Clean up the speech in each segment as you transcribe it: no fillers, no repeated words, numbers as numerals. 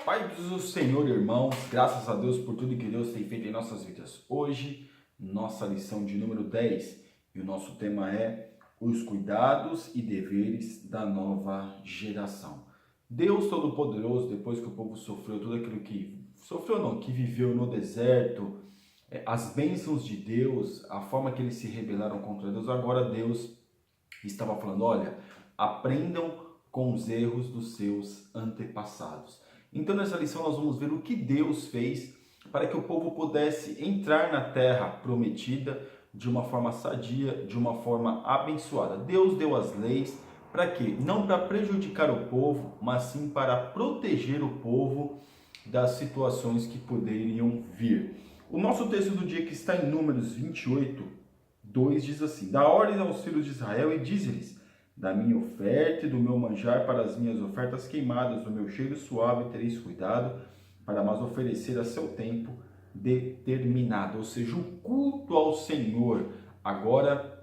Pai do Senhor, irmãos, graças a Deus por tudo que Deus tem feito em nossas vidas. Hoje, nossa lição de número 10 e o nosso tema é os cuidados e deveres da nova geração. Deus Todo-Poderoso, depois que o povo sofreu tudo aquilo que sofreu, não, que viveu no deserto, as bênçãos de Deus, a forma que eles se rebelaram contra Deus, agora Deus estava falando, olha, aprendam com os erros dos seus antepassados. Então nessa lição nós vamos ver o que Deus fez para que o povo pudesse entrar na terra prometida de uma forma sadia, de uma forma abençoada. Deus deu as leis para quê? Não para prejudicar o povo, mas sim para proteger o povo das situações que poderiam vir. O nosso texto do dia, que está em Números 28, 2, diz assim: dá ordens aos filhos de Israel e diz-lhes: da minha oferta e do meu manjar para as minhas ofertas queimadas, do meu cheiro suave tereis cuidado, para mas oferecer a seu tempo determinado. Ou seja, o culto ao Senhor. Agora,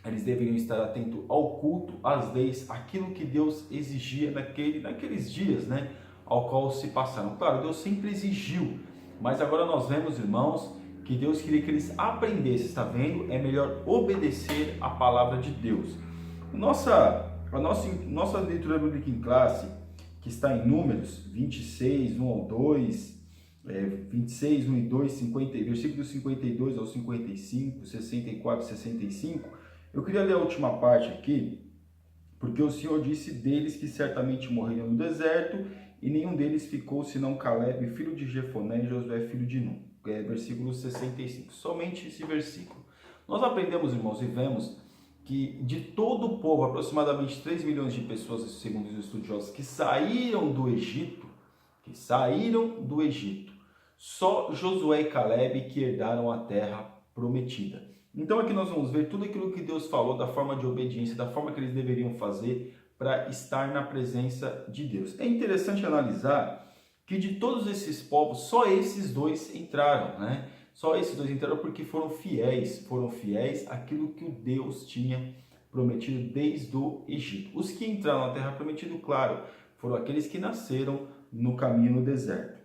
eles deveriam estar atentos ao culto, às leis, aquilo que Deus exigia naqueles dias, né? Ao qual se passaram. Claro, Deus sempre exigiu, mas agora nós vemos, irmãos, que Deus queria que eles aprendessem, está vendo? É melhor obedecer a palavra de Deus. Nossa leitura bíblica em classe, que está em Números 26, 1 ao 2, 26, 1 e 2, 50, versículos 52 ao 55, 64 e 65, eu queria ler a última parte aqui, porque o Senhor disse deles que certamente morreriam no deserto, e nenhum deles ficou senão Caleb, filho de Jefoné, e Josué, filho de Nun. Versículo 65, somente esse versículo. Nós aprendemos, irmãos, e vemos que de todo o povo, aproximadamente 3 milhões de pessoas, segundo os estudiosos, que saíram do Egito, só Josué e Caleb que herdaram a terra prometida. Então aqui nós vamos ver tudo aquilo que Deus falou da forma de obediência, da forma que eles deveriam fazer para estar na presença de Deus. É interessante analisar que de todos esses povos, só esses dois entraram, né? Só esses dois entraram porque foram fiéis àquilo que o Deus tinha prometido desde o Egito. Os que entraram na terra prometida, claro, foram aqueles que nasceram no caminho no deserto.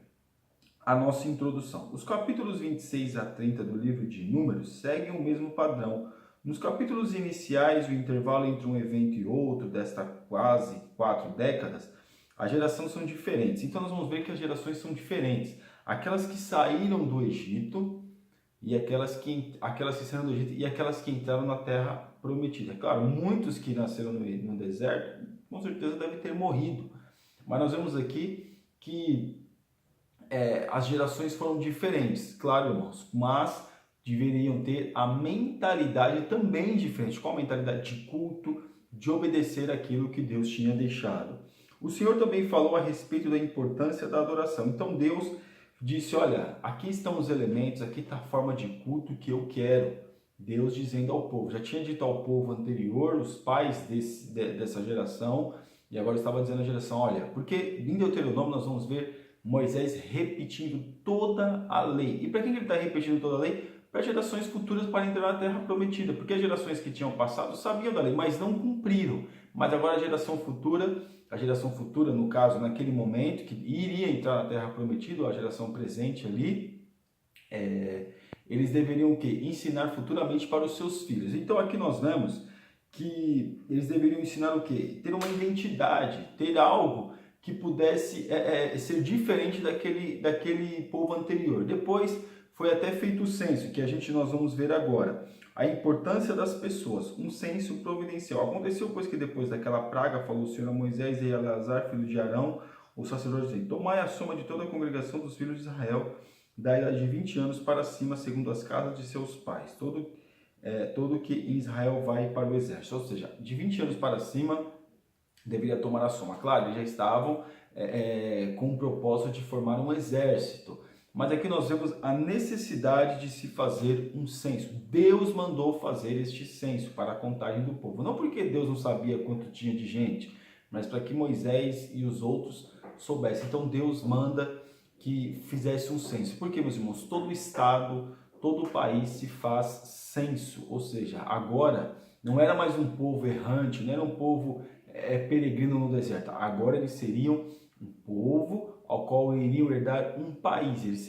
A nossa introdução. Os capítulos 26 a 30 do livro de Números seguem o mesmo padrão. Nos capítulos iniciais, o intervalo entre um evento e outro, desta quase 4 décadas, as gerações são diferentes. Então nós vamos ver que as gerações são diferentes. Aquelas que saíram do Egito e aquelas que saíram do Egito e aquelas que entraram na terra prometida. Claro, muitos que nasceram no deserto, com certeza devem ter morrido. Mas nós vemos aqui que as gerações foram diferentes, claro, irmãos, mas deveriam ter a mentalidade também diferente. Qual a mentalidade? De culto, de obedecer aquilo que Deus tinha deixado. O Senhor também falou a respeito da importância da adoração. Então Deus disse, olha, aqui estão os elementos, aqui está a forma de culto que eu quero. Deus dizendo ao povo, já tinha dito ao povo anterior, os pais dessa geração, e agora estava dizendo à geração, olha, porque em Deuteronômio nós vamos ver Moisés repetindo toda a lei. E para quem ele está repetindo toda a lei? Para gerações futuras para entrar na terra prometida. Porque as gerações que tinham passado sabiam da lei, mas não cumpriram. Mas agora a geração futura, no caso, naquele momento, que iria entrar na terra prometida, a geração presente ali, eles deveriam o quê? Ensinar futuramente para os seus filhos. Então aqui nós vemos que eles deveriam ensinar o quê? Ter uma identidade, ter algo que pudesse ser diferente daquele povo anterior. Depois foi até feito o censo, que nós vamos ver agora. A importância das pessoas, um censo providencial. Aconteceu, pois, que depois daquela praga, falou o Senhor a Moisés e a Eleazar, filho de Arão, o sacerdote, dizendo, tomai a soma de toda a congregação dos filhos de Israel, da idade de 20 anos para cima, segundo as casas de seus pais. Todo que em Israel vai para o exército. Ou seja, de 20 anos para cima, deveria tomar a soma. Claro, eles já estavam com o propósito de formar um exército. Mas aqui nós vemos a necessidade de se fazer um censo. Deus mandou fazer este censo para a contagem do povo. Não porque Deus não sabia quanto tinha de gente, mas para que Moisés e os outros soubessem. Então Deus manda que fizesse um censo. Porque, meus irmãos, todo o estado, todo o país se faz censo. Ou seja, agora não era mais um povo errante, não era um povo peregrino no deserto. Agora eles seriam um povo ao qual iriam herdar um país, eles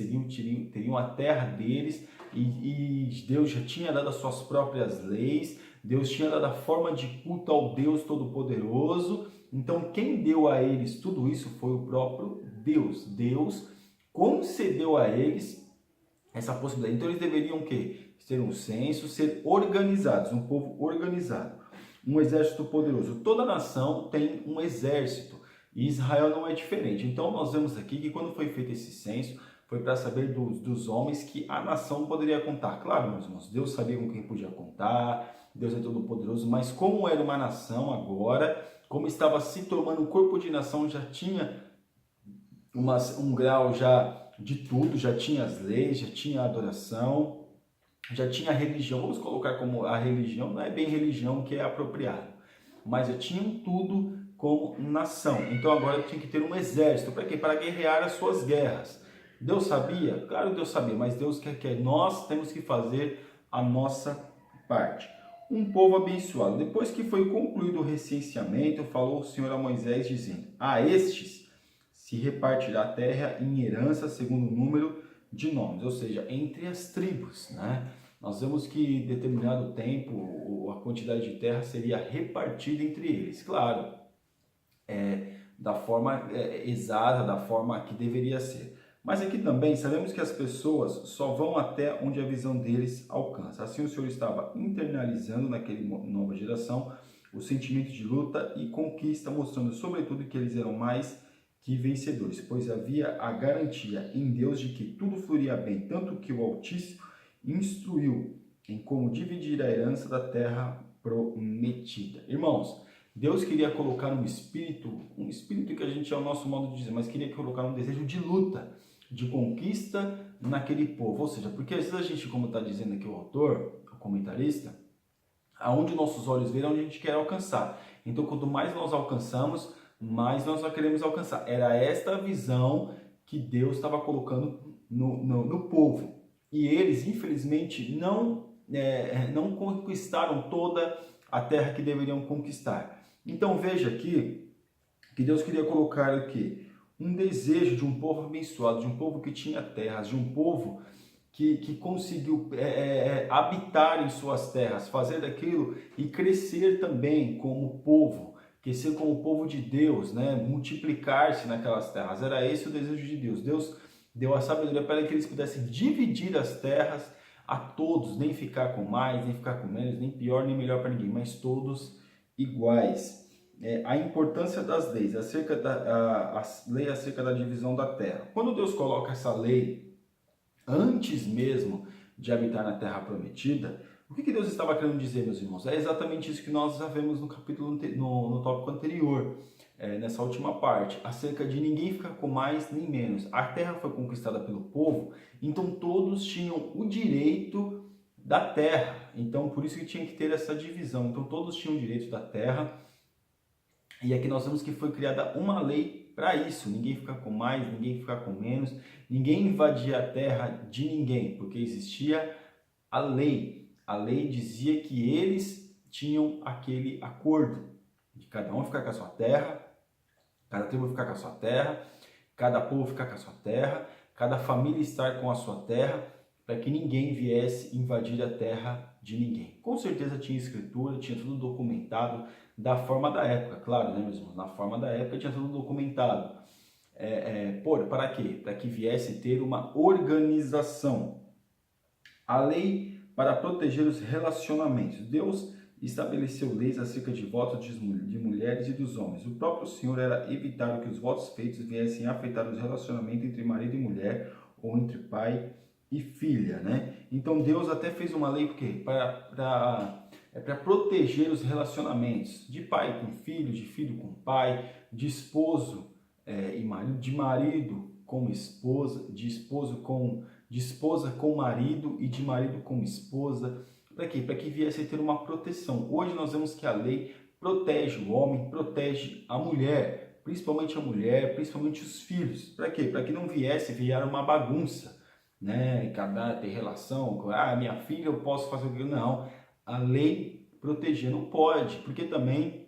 teriam a terra deles, e Deus já tinha dado as suas próprias leis, Deus tinha dado a forma de culto ao Deus Todo-Poderoso. Então quem deu a eles tudo isso foi o próprio Deus. Deus concedeu a eles essa possibilidade. Então eles deveriam o quê? Ter um censo, ser organizados, um povo organizado, um exército poderoso. Toda nação tem um exército e Israel não é diferente. Então nós vemos aqui que quando foi feito esse censo, foi para saber dos homens que a nação poderia contar. Claro, meus irmãos, Deus sabia com quem podia contar, Deus é todo poderoso, mas como era uma nação agora, como estava se tornando um corpo de nação, já tinha um grau já de tudo, já tinha as leis, já tinha a adoração, já tinha a religião. Vamos colocar como a religião, não é bem religião que é apropriado, mas já tinham tudo como nação. Então agora tinha que ter um exército. Para quê? Para guerrear as suas guerras. Deus sabia? Claro que Deus sabia, mas Deus quer que nós temos que fazer a nossa parte. Um povo abençoado. Depois que foi concluído o recenseamento, falou o Senhor a Moisés dizendo: a estes se repartirá a terra em herança segundo o número de nomes, ou seja, entre as tribos, né? Nós vemos que em determinado tempo a quantidade de terra seria repartida entre eles, claro, da forma exata, da forma que deveria ser. Mas aqui também sabemos que as pessoas só vão até onde a visão deles alcança. Assim o Senhor estava internalizando naquela nova geração o sentimento de luta e conquista, mostrando sobretudo que eles eram mais que vencedores, pois havia a garantia em Deus de que tudo fluiria bem, tanto que o Altíssimo instruiu em como dividir a herança da terra prometida. Irmãos, Deus queria colocar um espírito que a gente é o nosso modo de dizer, mas queria colocar um desejo de luta, de conquista naquele povo. Ou seja, porque às vezes a gente, como está dizendo aqui o autor, o comentarista, aonde nossos olhos veem, onde a gente quer alcançar. Então, quanto mais nós alcançamos, mais nós queremos alcançar. Era esta a visão que Deus estava colocando no povo. E eles, infelizmente, não conquistaram toda a terra que deveriam conquistar. Então veja aqui que Deus queria colocar aqui um desejo de um povo abençoado, de um povo que tinha terras, de um povo que conseguiu habitar em suas terras, fazer daquilo e crescer também como povo, crescer como povo de Deus, né? Multiplicar-se naquelas terras. Era esse o desejo de Deus. Deus deu a sabedoria para que eles pudessem dividir as terras a todos, nem ficar com mais, nem ficar com menos, nem pior, nem melhor para ninguém, mas todos iguais. A importância das leis, a lei acerca da divisão da terra. Quando Deus coloca essa lei antes mesmo de habitar na terra prometida, o que Deus estava querendo dizer, meus irmãos? É exatamente isso que nós já vemos no capítulo, no tópico anterior, nessa última parte, acerca de ninguém ficar com mais nem menos. A terra foi conquistada pelo povo, então todos tinham o direito da terra. Então, por isso que tinha que ter essa divisão. Então, todos tinham o direito da terra. E aqui nós vemos que foi criada uma lei para isso. Ninguém ficar com mais, ninguém ficar com menos, ninguém invadir a terra de ninguém, porque existia a lei. A lei dizia que eles tinham aquele acordo de cada um ficar com a sua terra, cada tribo ficar com a sua terra, cada povo ficar com a sua terra, cada família estar com a sua terra, para que ninguém viesse invadir a terra de ninguém. Com certeza tinha escritura, tinha tudo documentado da forma da época, claro, né, meus irmãos? Na forma da época tinha tudo documentado. Para quê? Para que viesse ter uma organização. A lei para proteger os relacionamentos. Deus estabeleceu leis acerca de votos de mulheres e dos homens. O próprio Senhor era evitar que os votos feitos viessem a afetar os relacionamentos entre marido e mulher ou entre pai e filha, né? Então Deus até fez uma lei para proteger os relacionamentos de pai com filho, de filho com pai, de esposo e marido, de marido com esposa, de esposa com marido e de marido com esposa. Para quê? Para que viesse a ter uma proteção. Hoje nós vemos que a lei protege o homem, protege a mulher, principalmente os filhos. Para quê? Para que não virar uma bagunça, né? Cada ter relação, minha filha eu posso fazer o que? Não, a lei proteger não pode, porque também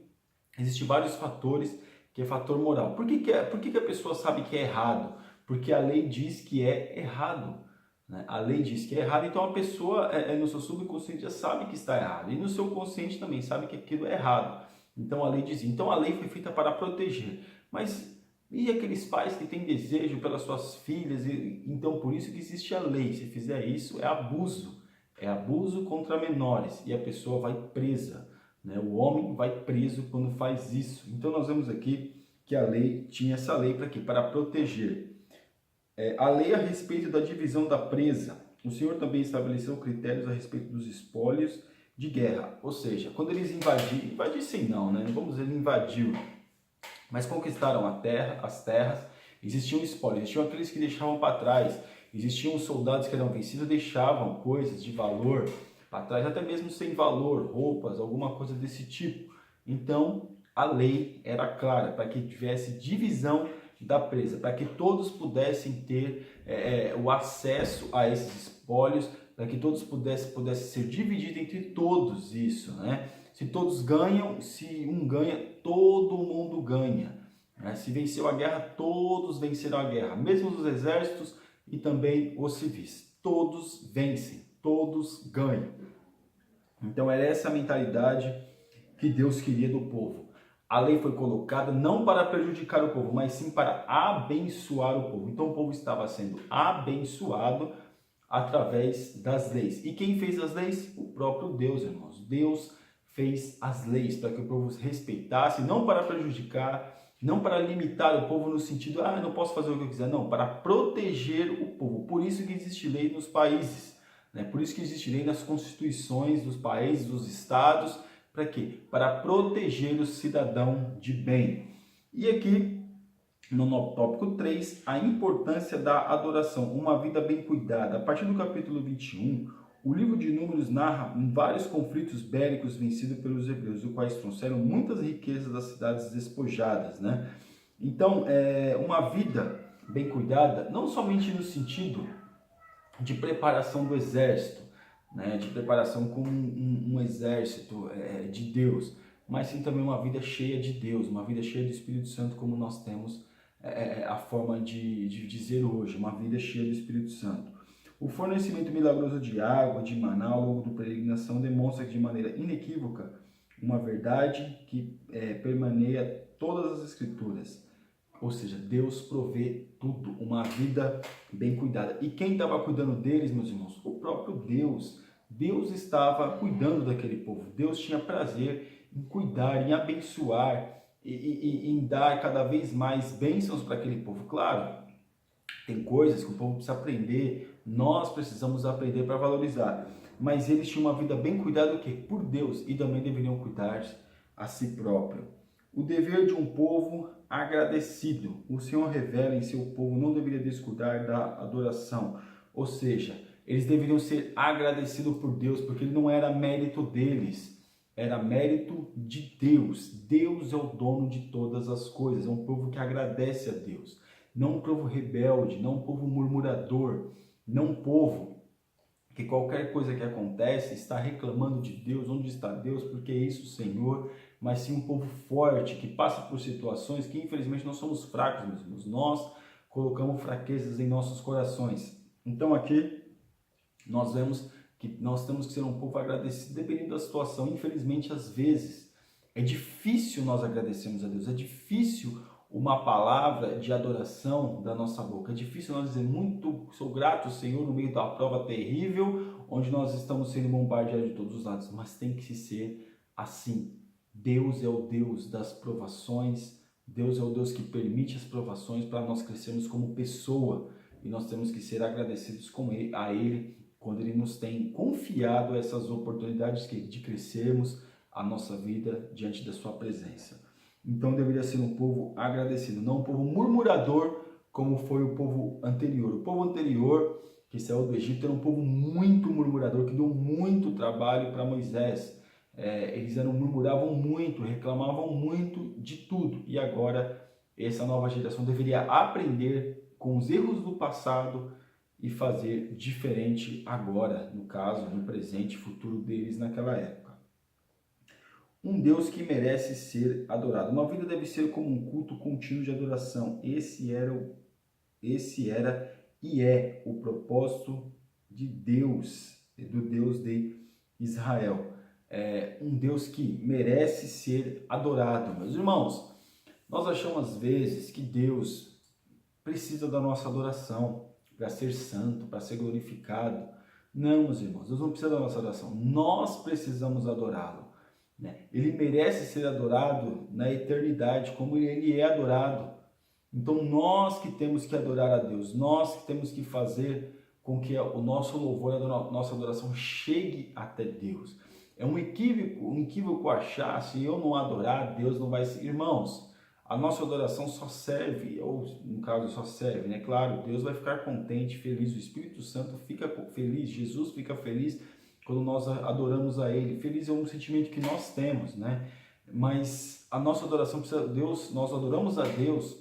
existem vários fatores que é fator moral. Por que a pessoa sabe que é errado? Porque a lei diz que é errado. Né? A lei diz que é errado, então a pessoa no seu subconsciente já sabe que está errado. E no seu consciente também sabe que aquilo é errado. Então a lei diz. Então a lei foi feita para proteger. Mas e aqueles pais que têm desejo pelas suas filhas? Então por isso que existe a lei. Se fizer isso, é abuso. É abuso contra menores. E a pessoa vai presa. Né? O homem vai preso quando faz isso. Então nós vemos aqui que a lei tinha essa lei para quê? Para proteger. A lei a respeito da divisão da presa. O Senhor também estabeleceu critérios a respeito dos espólios de guerra. Ou seja, quando eles invadissem não, né? Não vamos dizer invadiu, mas conquistaram as terras, existiam espólios, existiam aqueles que deixavam para trás, existiam soldados que eram vencidos e deixavam coisas de valor para trás, até mesmo sem valor, roupas, alguma coisa desse tipo. Então, a lei era clara para que tivesse divisão da presa, para que todos pudessem ter o acesso a esses espólios, para que todos pudessem ser dividido entre todos isso, né? Se todos ganham, se um ganha, todo mundo ganha. Né? Se venceu a guerra, todos vencerão a guerra, mesmo os exércitos e também os civis. Todos vencem, todos ganham. Então era essa a mentalidade que Deus queria do povo. A lei foi colocada não para prejudicar o povo, mas sim para abençoar o povo. Então o povo estava sendo abençoado através das leis. E quem fez as leis? O próprio Deus, irmãos. Deus fez as leis para que o povo respeitasse, não para prejudicar, não para limitar o povo no sentido, eu não posso fazer o que eu quiser, não, para proteger o povo. Por isso que existe lei nos países, né? Por isso que existe lei nas constituições dos países, dos estados. Para quê? Para proteger o cidadão de bem. E aqui, no tópico 3, a importância da adoração, uma vida bem cuidada. A partir do capítulo 21, o livro de Números narra vários conflitos bélicos vencidos pelos hebreus, os quais trouxeram muitas riquezas das cidades despojadas, né? Então, uma vida bem cuidada, não somente no sentido de preparação do exército, né, de preparação com um exército de Deus, mas sim também uma vida cheia de Deus, uma vida cheia do Espírito Santo, como nós temos a forma de dizer hoje, uma vida cheia do Espírito Santo. O fornecimento milagroso de água, de maná ao longo da peregrinação demonstra de maneira inequívoca uma verdade que permeia todas as Escrituras. Ou seja, Deus provê tudo, uma vida bem cuidada. E quem estava cuidando deles, meus irmãos? O próprio Deus. Deus estava cuidando daquele povo. Deus tinha prazer em cuidar, em abençoar, em dar cada vez mais bênçãos para aquele povo. Claro, tem coisas que o povo precisa aprender, nós precisamos aprender para valorizar. Mas eles tinham uma vida bem cuidada por Deus, e também deveriam cuidar a si próprio. O dever de um povo agradecido. O Senhor revela em seu povo não deveria descuidar da adoração. Ou seja, eles deveriam ser agradecidos por Deus, porque não era mérito deles, era mérito de Deus. Deus é o dono de todas as coisas. É um povo que agradece a Deus. Não um povo rebelde, não um povo murmurador, não um povo que qualquer coisa que acontece está reclamando de Deus, onde está Deus, porque é isso, Senhor, mas sim um povo forte, que passa por situações que infelizmente nós somos fracos, meus irmãos, nós colocamos fraquezas em nossos corações. Então aqui nós vemos que nós temos que ser um povo agradecido, dependendo da situação. Infelizmente, às vezes, é difícil nós agradecermos a Deus, é difícil uma palavra de adoração da nossa boca. É difícil nós dizer muito, sou grato, Senhor, no meio da prova terrível, onde nós estamos sendo bombardeados de todos os lados, mas tem que ser assim. Deus é o Deus das provações, Deus é o Deus que permite as provações para nós crescermos como pessoa, e nós temos que ser agradecidos a Ele quando Ele nos tem confiado essas oportunidades de crescermos a nossa vida diante da sua presença. Então deveria ser um povo agradecido, não um povo murmurador como foi o povo anterior. O povo anterior, que saiu do Egito, era um povo muito murmurador, que deu muito trabalho para Moisés. Eles murmuravam muito, reclamavam muito de tudo. E agora essa nova geração deveria aprender com os erros do passado e fazer diferente agora, no caso, no presente e futuro deles naquela época. um Deus que merece ser adorado. Uma vida deve ser como um culto contínuo de adoração. Esse era e é o propósito de Deus, do Deus de Israel. É um Deus que merece ser adorado. Meus irmãos, nós achamos às vezes que Deus precisa da nossa adoração para ser santo, para ser glorificado. Não, meus irmãos, Deus não precisa da nossa adoração. Nós precisamos adorá-lo, né? Ele merece ser adorado na eternidade, como ele é adorado. Então nós que temos que adorar a Deus, nós que temos que fazer com que o nosso louvor, a nossa adoração chegue até Deus. É um equívoco achar, se eu não adorar, Deus não vai ser. Irmãos, a nossa adoração só serve, ou no caso só serve, né? Claro, Deus vai ficar contente, feliz, o Espírito Santo fica feliz, Jesus fica feliz quando nós adoramos a Ele. Feliz é um sentimento que nós temos, né? Mas a nossa adoração precisa de Deus, nós adoramos a Deus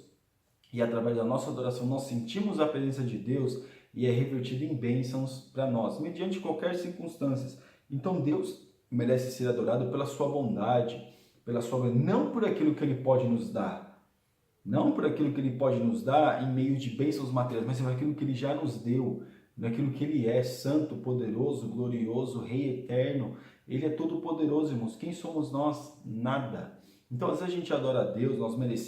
e através da nossa adoração nós sentimos a presença de Deus e é revertido em bênçãos para nós, mediante qualquer circunstância. Então Deus merece ser adorado pela sua bondade, não por aquilo que Ele pode nos dar, não por aquilo que Ele pode nos dar em meio de bênçãos materiais, mas por aquilo que Ele já nos deu, naquilo que Ele é, santo, poderoso, glorioso, Rei eterno. Ele é todo poderoso, irmãos. Quem somos nós? Nada. Então, às vezes a gente adora a Deus,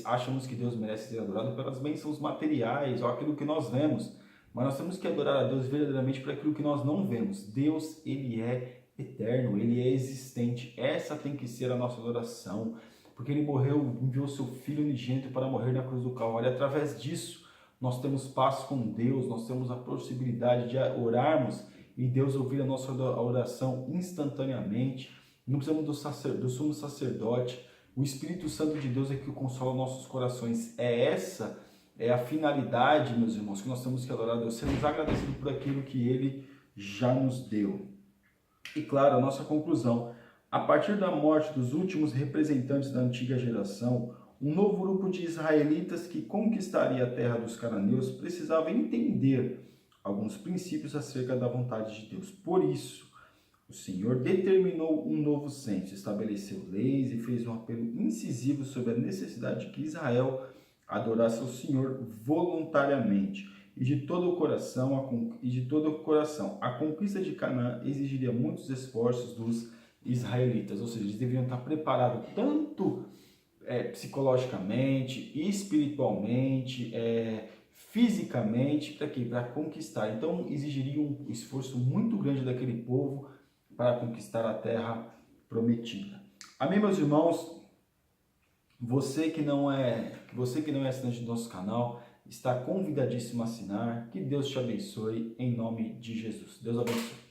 achamos que Deus merece ser adorado pelas bênçãos materiais ou aquilo que nós vemos. Mas nós temos que adorar a Deus verdadeiramente por aquilo que nós não vemos. Deus, Ele é eterno, Ele é existente. Essa tem que ser a nossa adoração. Porque Ele morreu, enviou seu Filho unigênito para morrer na cruz do Calvário. E através disso, nós temos paz com Deus, nós temos a possibilidade de orarmos e Deus ouvir a nossa oração instantaneamente. Não precisamos do sumo sacerdote. O Espírito Santo de Deus é que consola nossos corações. Essa é a finalidade, meus irmãos, que nós temos que adorar a Deus, sermos agradecidos por aquilo que Ele já nos deu. E claro, a nossa conclusão. A partir da morte dos últimos representantes da antiga geração, um novo grupo de israelitas que conquistaria a terra dos cananeus precisava entender alguns princípios acerca da vontade de Deus. Por isso, o Senhor determinou um novo censo, estabeleceu leis e fez um apelo incisivo sobre a necessidade de que Israel adorasse ao Senhor voluntariamente e de todo o coração. A conquista de Canaã exigiria muitos esforços dos israelitas, ou seja, eles deveriam estar preparados tanto psicologicamente, espiritualmente, fisicamente, para quê? Para conquistar. Então exigiria um esforço muito grande daquele povo para conquistar a terra prometida. Amém, meus irmãos? Você que não é assinante do nosso canal, está convidadíssimo a assinar. Que Deus te abençoe em nome de Jesus. Deus abençoe.